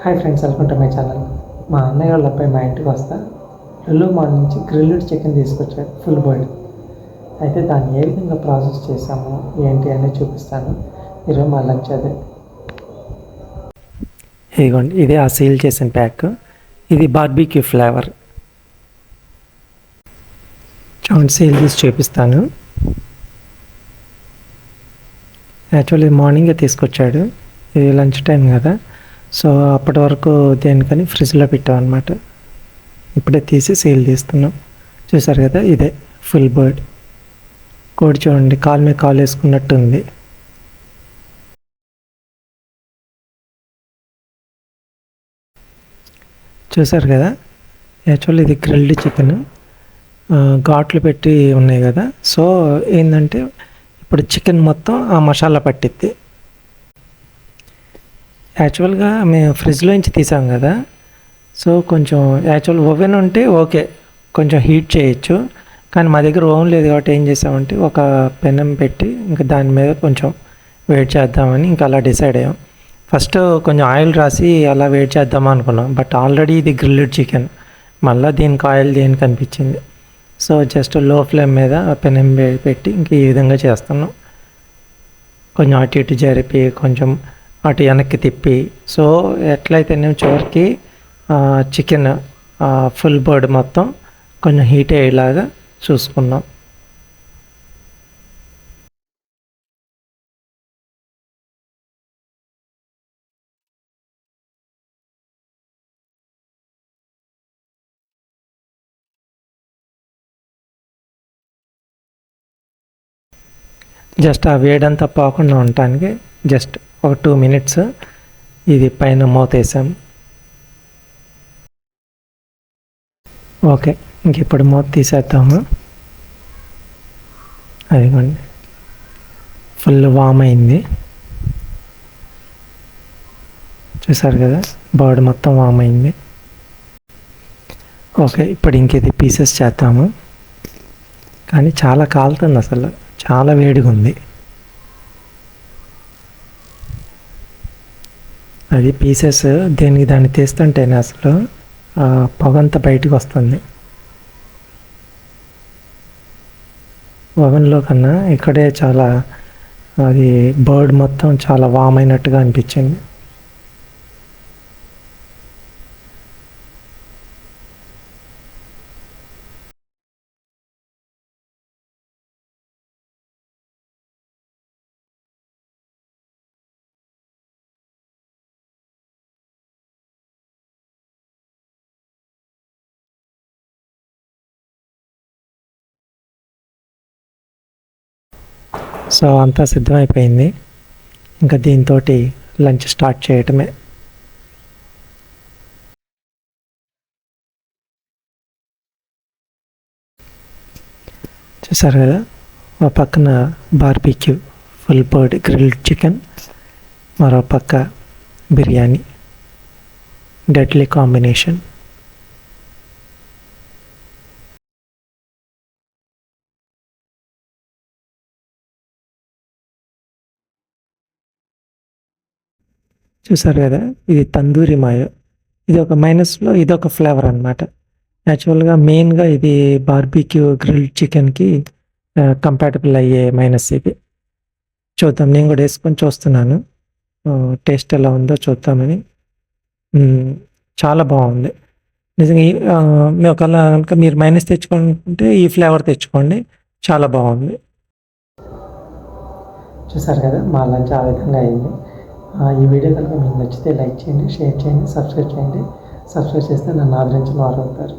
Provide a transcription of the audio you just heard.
Hi friends, welcome to my channel. మా అన్నయ్య వాళ్ళ అబ్బాయి మా ఇంటికి వస్తా లులు మాల్ నుంచి గ్రిల్డ్ చికెన్ తీసుకొచ్చారు, ఫుల్ బాయిల్డ్. అయితే దాన్ని ఏ విధంగా ప్రాసెస్ చేసాము ఏంటి అనేది చూపిస్తాను. ఈరోజు మా లంచ్ అదే. ఇదిగోండి, ఇదే ఆ సీల్ చేసిన ప్యాక్. ఇది బార్బీక్యూ ఫ్లేవర్. చూడండి, సీల్ తీసి చూపిస్తాను. యాక్చువల్లీ మార్నింగే తీసుకొచ్చాడు, ఇది లంచ్ టైం కదా, సో అప్పటి వరకు దేనికని ఫ్రిడ్జ్లో పెట్టాం అనమాట. ఇప్పుడే తీసి సీల్ తీస్తున్నాం. చూసారు కదా, ఇదే ఫుల్ బర్డ్ కోడి. చూడండి, కాలు మీద కాలు వేసుకున్నట్టు ఉంది. చూసారు కదా, యాక్చువల్లీ ఇది గ్రిల్డ్ చికెన్. ఘాట్లు పెట్టి ఉన్నాయి కదా, సో ఏంటంటే ఇప్పుడు చికెన్ మొత్తం ఆ మసాలా పట్టిద్ది. యాక్చువల్గా మేము ఫ్రిడ్జ్లో నుంచి తీసాం కదా, సో కొంచెం యాక్చువల్ ఓవెన్ ఉంటే ఓకే, కొంచెం హీట్ చేయొచ్చు. కానీ మా దగ్గర ఓవెన్ లేదు కాబట్టి ఏం చేసామంటే ఒక పెనం పెట్టి ఇంకా దాని మీద కొంచెం వేడి చేద్దామని ఇంకా అలా డిసైడ్ అయ్యాం. ఫస్ట్ కొంచెం ఆయిల్ రాసి అలా వేడి చేద్దామని అనుకున్నాం, బట్ ఆల్రెడీ ఇది గ్రిల్డ్ చికెన్, మళ్ళీ దీనికి ఆయిల్ దేనికి అనిపించింది. సో జస్ట్ లో ఫ్లేమ్ మీద పెనం పెట్టి ఇంక ఈ విధంగా చేస్తున్నాం. కొంచెం అటు ఇటు జరిపి కొంచెం అటు వెనక్కి తిప్పి, సో ఎట్లయితే నేను చివరికి చికెన్ ఫుల్ బర్డ్ మొత్తం కొంచెం హీట్ అయ్యేలాగా చూసుకున్నాం. జస్ట్ ఆ వేడంతా పోకుండా ఉండటానికి జస్ట్ ఒక 2 minutes ఇది పైన మూత వేసాం. ఓకే, ఇంక ఇప్పుడు మూత తీసేద్దాము. అదిగోండి, ఫుల్ వామ్ అయింది. చూసారు కదా, బర్డ్ మొత్తం వామ్ అయింది. ఓకే, ఇప్పుడు ఇంక ఇది పీసెస్ చేద్దాము. కానీ చాలా కాలుతుంది, అసలు చాలా వేడిగా ఉంది. అది పీసెస్ దేనికి దాన్ని తీస్తుంటేనే అసలు పొగంతా బయటకు వస్తుంది. ఓవెన్లో కన్నా ఇక్కడే చాలా అది బర్డ్ మొత్తం చాలా వామ్ అయినట్టుగా అనిపించింది. సో అంతా సిద్ధమైపోయింది, ఇంకా దీంతో లంచ్ స్టార్ట్ చేయటమే. చూసారు కదా, ఒక పక్కన barbecue full bird grilled chicken, మరో పక్క బిర్యానీ. Deadly combination. చూసారు కదా, ఇది తందూరి మాయో. ఇది ఒక మైనస్లో ఇది ఒక ఫ్లేవర్ అనమాట. యాక్చువల్గా మెయిన్గా ఇది బార్బీక్యూ గ్రిల్డ్ చికెన్కి కంపాటబుల్ అయ్యే మైనస్ ఇది. చూద్దాం, నేను కూడా వేసుకొని చూస్తున్నాను, టేస్ట్ ఎలా ఉందో చూద్దామని. చాలా బాగుంది నిజంగా. మీ ఒకవేళ కనుక మీరు మైనస్ తెచ్చుకుంటే ఈ ఫ్లేవర్ తెచ్చుకోండి, చాలా బాగుంది. చూసారు కదా, మా లంచ్ ఆ విధంగా అయింది. ఈ వీడియో కనుక మీకు నచ్చితే లైక్ చేయండి, షేర్ చేయండి, సబ్స్క్రైబ్ చేయండి. సబ్స్క్రైబ్ చేస్తే నన్ను ఆదరించిన వారు అవుతారు.